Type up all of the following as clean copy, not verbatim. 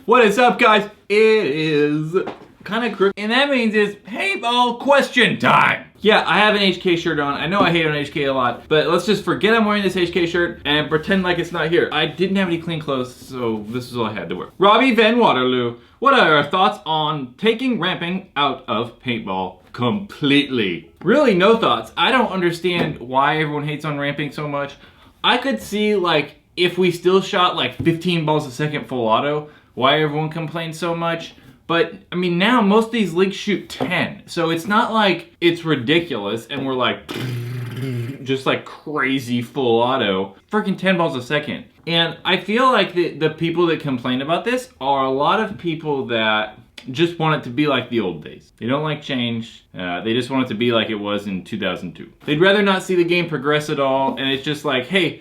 What is up, guys? It is kind of crooked, and that means it's paintball question time. Yeah, I have an HK shirt on. I know I hate on HK a lot, but let's just forget I'm wearing this HK shirt and pretend like it's not here. I didn't have any clean clothes, so this is all I had to wear. Robby Van Otterloo, what are our thoughts on taking ramping out of paintball completely? Really, no thoughts. I don't understand why everyone hates on ramping so much. I could see, like, if we still shot like 15 balls a second full auto, why everyone complains so much. But, I mean, now most of these leagues shoot 10. So it's not like it's ridiculous and we're like, just like crazy full auto. Freaking 10 balls a second. And I feel like the people that complain about this are a lot of people that just want it to be like the old days. They don't like change. They just want it to be like it was in 2002. They'd rather not see the game progress at all. And it's just like, hey,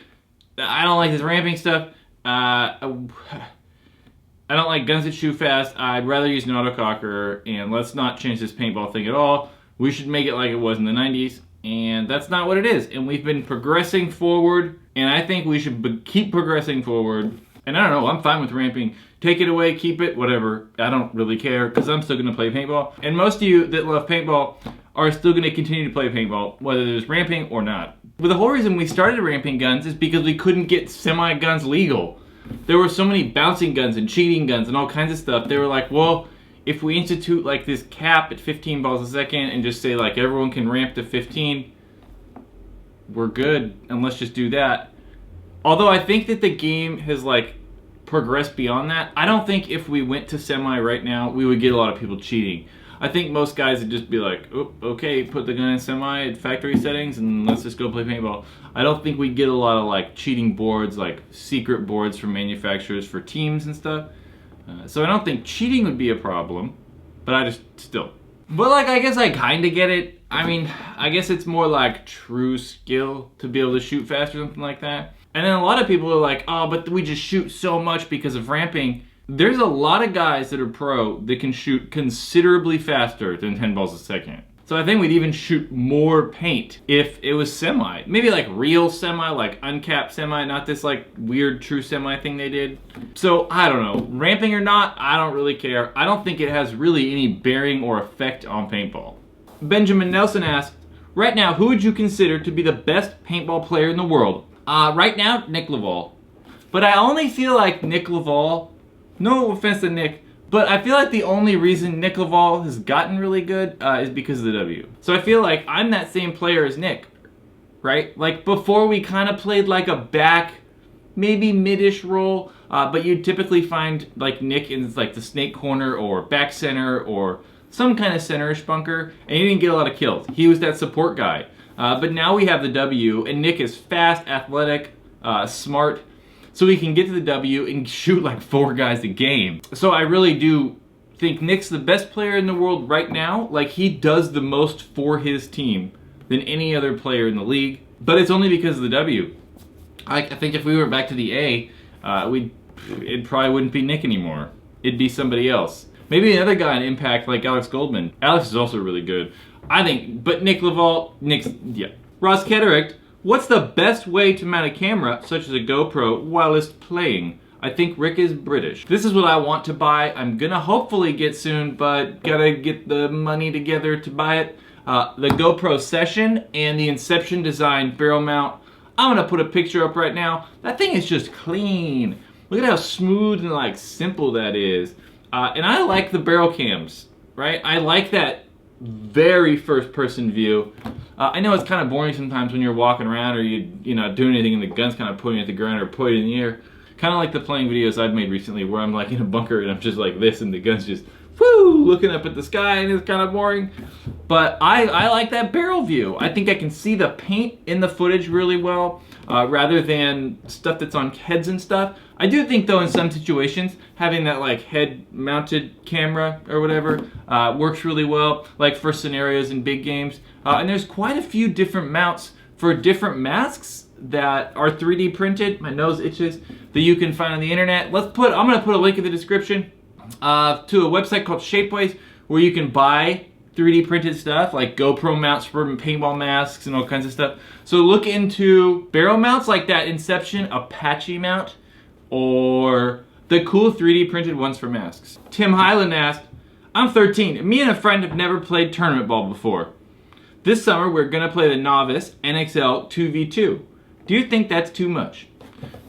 I don't like this ramping stuff. I don't like guns that shoot fast. I'd rather use an autococker, and let's not change this paintball thing at all. We should make it like it was in the 90s, and that's not what it is. And we've been progressing forward, and I think we should keep progressing forward. And I don't know, I'm fine with ramping. Take it away, keep it, whatever. I don't really care, because I'm still going to play paintball. And most of you that love paintball are still going to continue to play paintball, whether there's ramping or not. But the whole reason we started ramping guns is because we couldn't get semi-guns legal. There were so many bouncing guns and cheating guns and all kinds of stuff. They were like, well, if we institute like this cap at 15 balls a second and just say like everyone can ramp to 15, we're good, and let's just do that. Although I think that the game has like progressed beyond that. I don't think if we went to semi right now, we would get a lot of people cheating. I think most guys would just be like, oh, okay, put the gun in semi at factory settings and let's just go play paintball. I don't think we'd get a lot of like cheating boards, like secret boards from manufacturers for teams and stuff. So I don't think cheating would be a problem, but I just still. But like, I guess I kind of get it. I mean, I guess it's more like true skill to be able to shoot fast or something like that. And then a lot of people are like, oh, but we just shoot so much because of ramping. There's a lot of guys that are pro that can shoot considerably faster than 10 balls a second. So I think we'd even shoot more paint if it was semi. Maybe like real semi, like uncapped semi, not this like weird true semi thing they did. So I don't know, ramping or not, I don't really care. I don't think it has really any bearing or effect on paintball. Benjamin Nelson asked, right now, who would you consider to be the best paintball player in the world? Right now, Nick Laval. But I only feel like Nick Laval, no offense to Nick, but I feel like the only reason Nick Laval has gotten really good is because of the W. So I feel like I'm that same player as Nick, right? Like before we kind of played like a back, maybe mid-ish role, but you'd typically find like Nick in like the snake corner or back center or some kind of center-ish bunker, and he didn't get a lot of kills. He was that support guy. But now we have the W, and Nick is fast, athletic, smart, so he can get to the W and shoot like 4 guys a game. So I really do think Nick's the best player in the world right now. Like, he does the most for his team than any other player in the league. But it's only because of the W. I think if we went back to the A, it probably wouldn't be Nick anymore. It'd be somebody else. Maybe another guy in Impact like Alex Goldman. Alex is also really good. I think, but Nick Laval, yeah. Ross Catterick, what's the best way to mount a camera, such as a GoPro, whilst playing? I think Rick is British. This is what I want to buy. I'm gonna hopefully get soon, but gotta get the money together to buy it. The GoPro Session and the Inception Design barrel mount. I'm gonna put a picture up right now. That thing is just clean. Look at how smooth and like simple that is. And I like the barrel cams, right? I like that very first person view. I know it's kind of boring sometimes when you're walking around or you're not doing anything and the gun's kind of pointing at the ground or pointing in the air. Kind of like the playing videos I've made recently where I'm like in a bunker and I'm just like this and the gun's just whoo looking up at the sky and it's kind of boring. But I like that barrel view. I think I can see the paint in the footage really well rather than stuff that's on heads and stuff. I do think though in some situations having that like head mounted camera or whatever works really well, like for scenarios in big games. And there's quite a few different mounts for different masks that are 3D printed. My nose itches. That you can find on the internet. I'm gonna put a link in the description to a website called Shapeways where you can buy 3D printed stuff like GoPro mounts for paintball masks and all kinds of stuff. So look into barrel mounts like that Inception Apache mount or The cool 3D printed ones for masks. Tim Hyland asked, I'm 13. Me and a friend have never played tournament ball before. This summer we're gonna play the Novice NXL 2v2. Do you think that's too much?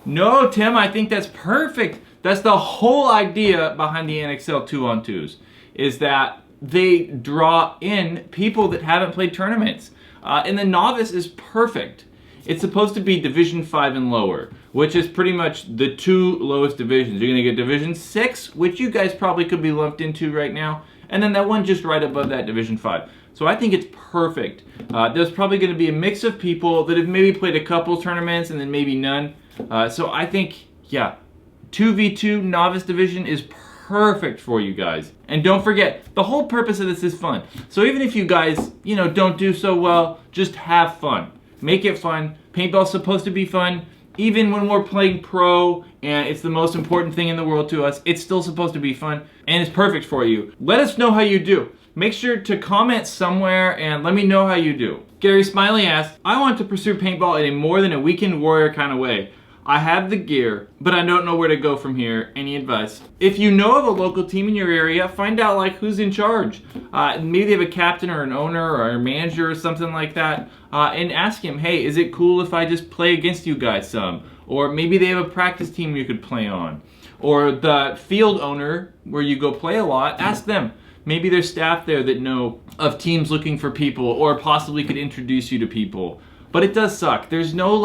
No, Tim, I think that's perfect. That's the whole idea behind the NXL 2-on-2s, is that they draw in people that haven't played tournaments. And the Novice is perfect. It's supposed to be Division 5 and lower, which is pretty much the 2 lowest divisions. You're gonna get Division 6, which you guys probably could be lumped into right now, and then that one just right above that, Division 5. So I think it's perfect. There's probably gonna be a mix of people that have maybe played a couple tournaments and then maybe none. So I think, yeah, 2v2 Novice Division is perfect for you guys. And don't forget, the whole purpose of this is fun. So even if you guys, don't do so well, just have fun. Make it fun. Paintball's supposed to be fun. Even when we're playing pro and it's the most important thing in the world to us, it's still supposed to be fun and it's perfect for you. Let us know how you do. Make sure to comment somewhere and let me know how you do. Gary Smiley asked, I want to pursue paintball in a more than a weekend warrior kind of way. I have the gear, but I don't know where to go from here. Any advice? If you know of a local team in your area, find out who's in charge. Maybe they have a captain or an owner or a manager or something like that, and ask him, hey, is it cool if I just play against you guys some? Or maybe they have a practice team you could play on. Or the field owner, where you go play a lot, ask them. Maybe there's staff there that know of teams looking for people or possibly could introduce you to people. But it does suck. There's no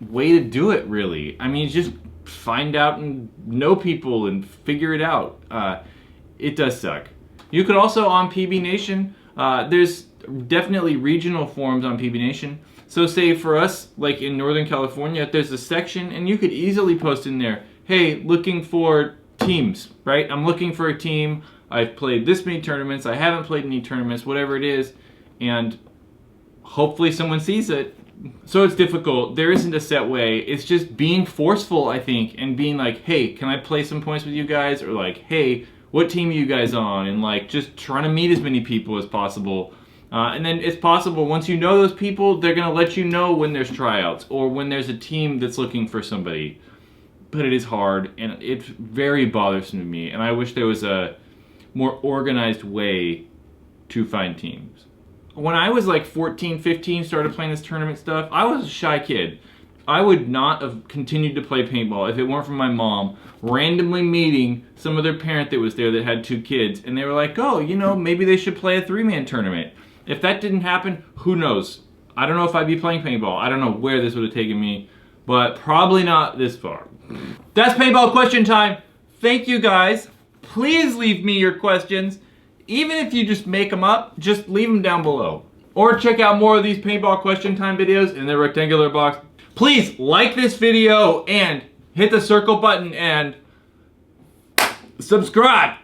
way to do it, really. I mean, just find out and know people and figure it out. It does suck. You could also, on PB Nation, there's definitely regional forums on PB Nation. So say for us, in Northern California, there's a section and you could easily post in there, hey, looking for teams, right? I'm looking for a team. I've played this many tournaments. I haven't played any tournaments, whatever it is. And hopefully someone sees it. So it's difficult. There isn't a set way. It's just being forceful, I think, and being hey, can I play some points with you guys? Or hey, what team are you guys on? And just trying to meet as many people as possible. And then it's possible, once you know those people, they're going to let you know when there's tryouts or when there's a team that's looking for somebody. But it is hard, and it's very bothersome to me. And I wish there was a more organized way to find teams. When I was 14, 15, started playing this tournament stuff, I was a shy kid. I would not have continued to play paintball if it weren't for my mom randomly meeting some other parent that was there that had 2 kids, and they were like, oh, maybe they should play a 3-man tournament. If that didn't happen, who knows? I don't know if I'd be playing paintball. I don't know where this would have taken me, but probably not this far. That's paintball question time. Thank you guys. Please leave me your questions. Even if you just make them up, just leave them down below. Or check out more of these paintball question time videos in the rectangular box. Please like this video and hit the circle button and subscribe.